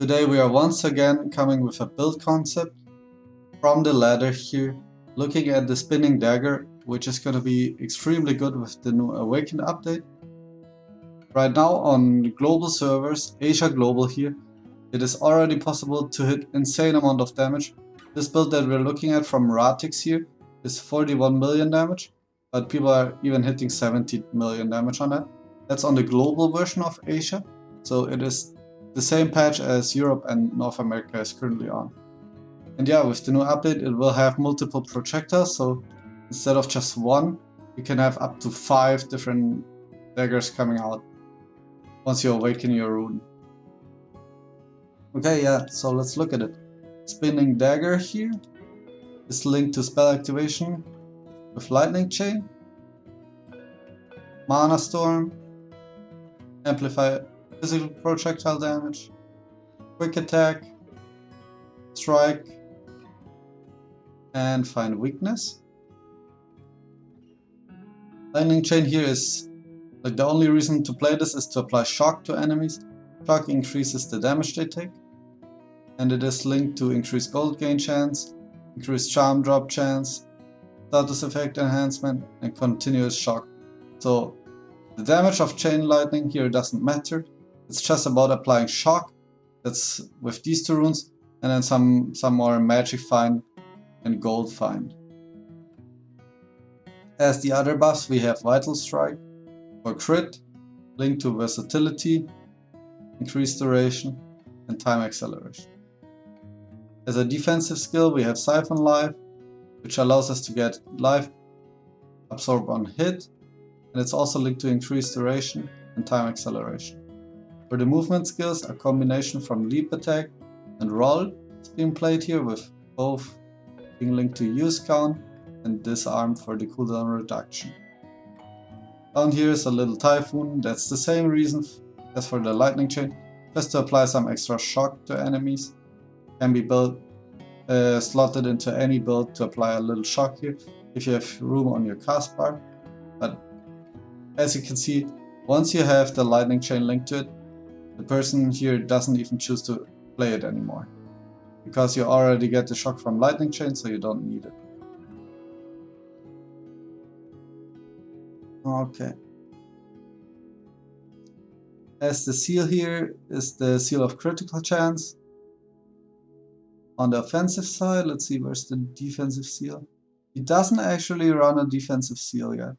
Today we are once again coming with a build concept from the ladder here, looking at the spinning dagger, which is going to be extremely good with the new Awakened update. Right now on global servers, Asia Global here, it is already possible to hit insane amount of damage. This build that we're looking at from Ratix here is 41 million damage, but people are even hitting 70 million damage on that. That's on the global version of Asia, so it is the same patch as Europe and North America is currently on. And yeah, with the new update it will have multiple projectiles, so instead of just one, you can have up to 5 different daggers coming out once you awaken your rune. Okay, yeah, so let's look at it. Spinning dagger here is linked to spell activation with lightning chain, mana storm, amplify physical projectile damage, quick attack, strike, and find weakness. Lightning chain here is like the only reason to play this is to apply shock to enemies. Shock increases the damage they take, and it is linked to increased gold gain chance, increased charm drop chance, status effect enhancement, and continuous shock. So the damage of chain lightning here doesn't matter. It's just about applying shock. That's with these two runes, and then some more magic find and gold find. As the other buffs, we have Vital Strike for crit, linked to versatility, increased duration, and time acceleration. As a defensive skill, we have Siphon Life, which allows us to get life absorbed on hit, and it's also linked to increased duration and time acceleration. For the movement skills, a combination from leap attack and roll is being played here, with both being linked to use count and disarm for the cooldown reduction. Down here is a little typhoon. That's the same reason as for the lightning chain, just to apply some extra shock to enemies. Can be built slotted into any build to apply a little shock here if you have room on your cast bar. But as you can see, once you have the lightning chain linked to it, the person here doesn't even choose to play it anymore, because you already get the shock from lightning chain, so you don't need it. Okay. As the seal here is the seal of critical chance. On the offensive side, let's see, where's the defensive seal? He doesn't actually run a defensive seal yet.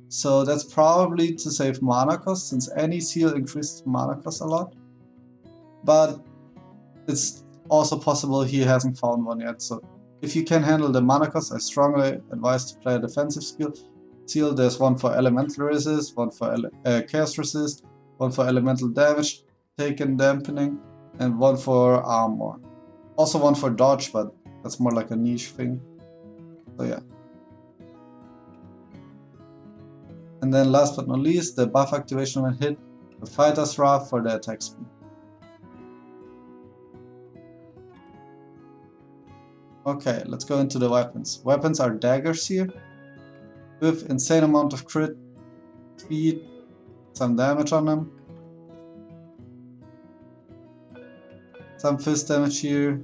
So that's probably to save mana cost, since any seal increases mana cost a lot. But it's also possible he hasn't found one yet, so if you can handle the mana cost, I strongly advise to play a defensive seal. There's one for elemental resist, one for chaos resist, one for elemental damage taken dampening, and one for armor. Also one for dodge, but that's more like a niche thing. So yeah. And then last but not least, the buff activation when hit, the Fighter's Wrath for the attack speed. Okay, let's go into the weapons. Weapons are daggers here, with insane amount of crit, speed, some damage on them. Some fist damage here,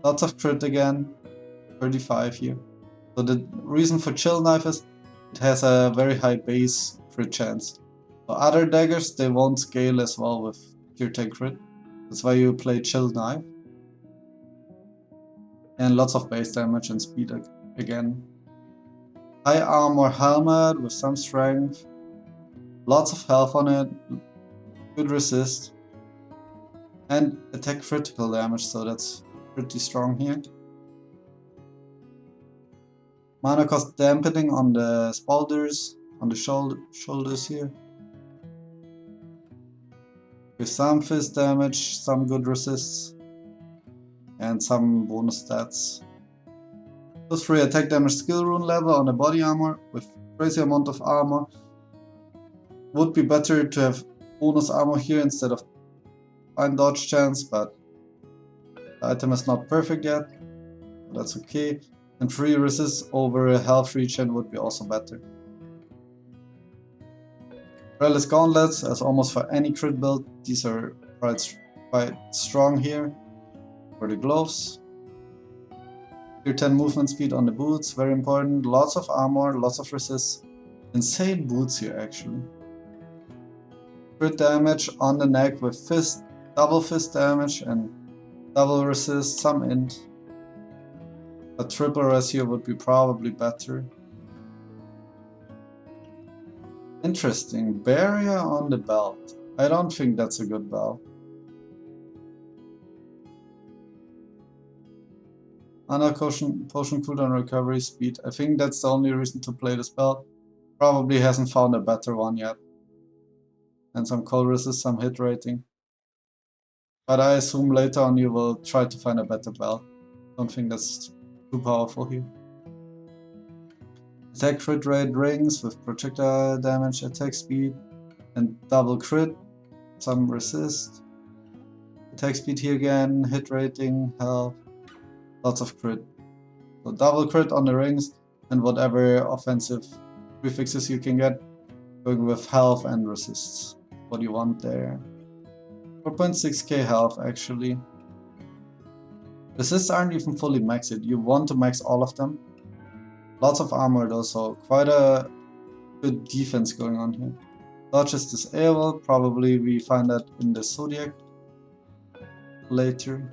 lots of crit again, 35 here. So the reason for Chill Knife is it has a very high base crit chance. So other daggers, they won't scale as well with tier 10 crit. That's why you play Chill Knife. And lots of base damage and speed again. High armor helmet with some strength. Lots of health on it. Good resist. And attack critical damage, so that's pretty strong here. Mana cost dampening on the spaulders, on the shoulders here. With some fist damage, some good resists, and some bonus stats. Plus free attack damage skill rune level on the body armor with crazy amount of armor. Would be better to have bonus armor here instead of fine dodge chance, but the item is not perfect yet. That's okay. And free resist over a health regen would be also better. Relic Gauntlets, as almost for any crit build, these are quite strong here. For the gloves. Tier 10 movement speed on the boots, very important. Lots of armor, lots of resist. Insane boots here actually. Crit damage on the neck with fist, double fist damage and double resist, some int. A triple res here would be probably better. Interesting, barrier on the belt. I don't think that's a good belt. Under potion cooldown recovery speed. I think that's the only reason to play this belt. Probably hasn't found a better one yet. And some cold resist, some hit rating. But I assume later on you will try to find a better belt. Don't think that's too powerful here. Attack crit rate rings with projectile damage, attack speed, and double crit. Some resist. Attack speed here again, hit rating, health, lots of crit. So double crit on the rings and whatever offensive prefixes you can get, going with health and resists. What you want there. 4.6k health actually. Resists aren't even fully maxed. You want to max all of them. Lots of armor though, so quite a good defense going on here. Dodge is disabled, probably we find that in the Zodiac later.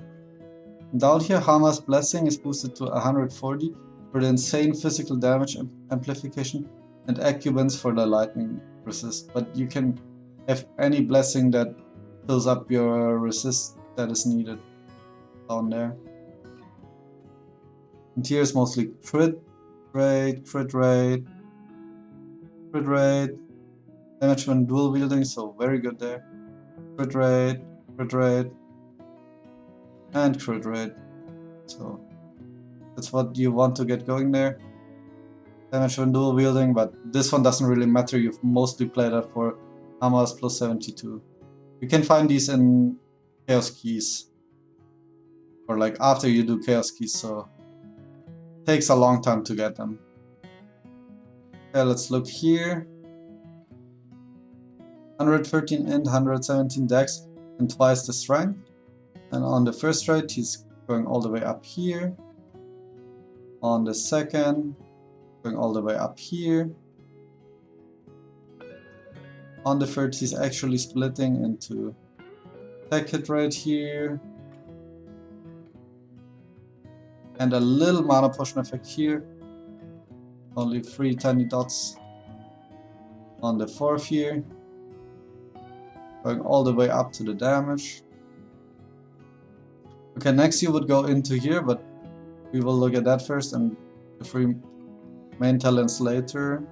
Down here, Hama's Blessing is boosted to 140 for the insane physical damage amplification and Accubance for the lightning resist. But you can have any blessing that fills up your resist that is needed down there. And here is mostly crit rate, damage when dual wielding, so very good there. Crit rate, and crit rate. So that's what you want to get going there. Damage when dual wielding, but this one doesn't really matter. You've mostly played that for Hamas plus 72. You can find these in Chaos Keys, or like after you do Chaos Keys, so it takes a long time to get them. Okay, let's look here. 113 int, 117 dex, and twice the strength. And on the first rate, he's going all the way up here. On the second, going all the way up here. On the third, he's actually splitting into attack hit rate here. And a little mana potion effect here. Only 3 tiny dots on the fourth here. Going all the way up to the damage. Okay, next you would go into here, but we will look at that first and the 3 main talents later.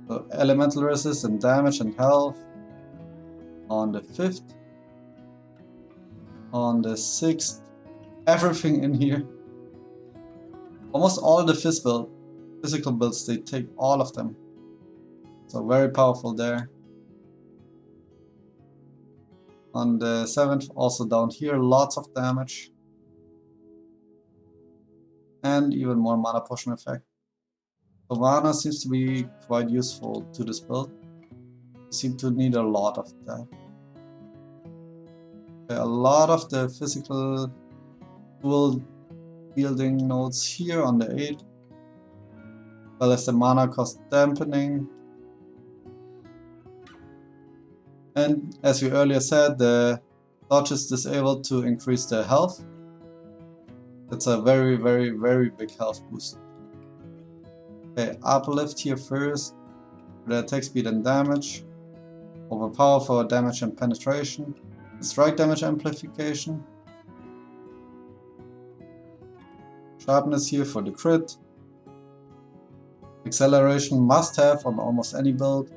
So elemental resist and damage and health on the 5th. On the 6th, everything in here. Almost all the physical builds, they take all of them. So very powerful there. On the 7th, also down here, lots of damage. And even more mana potion effect. So mana seems to be quite useful to this build. You seem to need a lot of that. Okay, a lot of the physical dual wielding nodes here on the 8th. Well as the mana cost dampening. And as we earlier said, the dodge is disabled to increase the health. That's a very big health boost. Okay, uplift here first. The attack speed and damage. Overpower for damage and penetration. Strike damage amplification. Sharpness here for the crit. Acceleration must have on almost any build.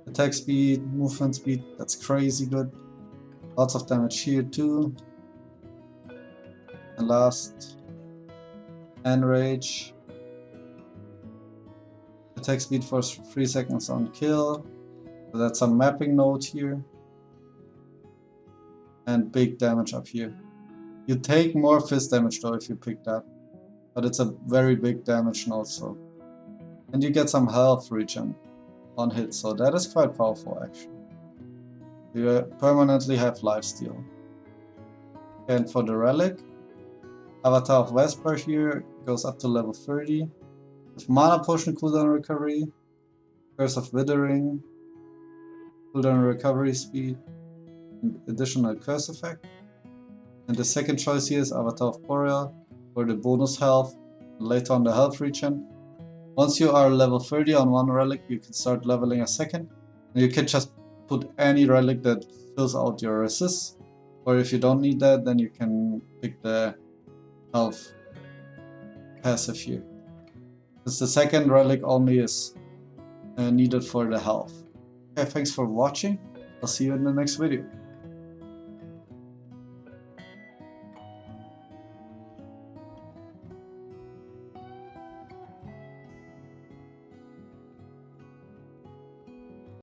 Attack speed, movement speed, that's crazy good. Lots of damage here too. And last, Enrage. Attack speed for 3 seconds on kill. So that's a mapping node here. And big damage up here. You take more fist damage though if you pick that. But it's a very big damage node, so. And you get some health regen. on hit, so that is quite powerful actually. You permanently have lifesteal. And for the relic, Avatar of Vesper here goes up to level 30. With Mana Potion cooldown recovery, Curse of Withering, cooldown recovery speed, and additional curse effect. And the second choice here is Avatar of Boreal for the bonus health, later on the health regen. Once you are level 30 on one relic, you can start leveling a second. And you can just put any relic that fills out your resists. Or if you don't need that, then you can pick the health passive here. Because the second relic only is needed for the health. Okay, thanks for watching. I'll see you in the next video.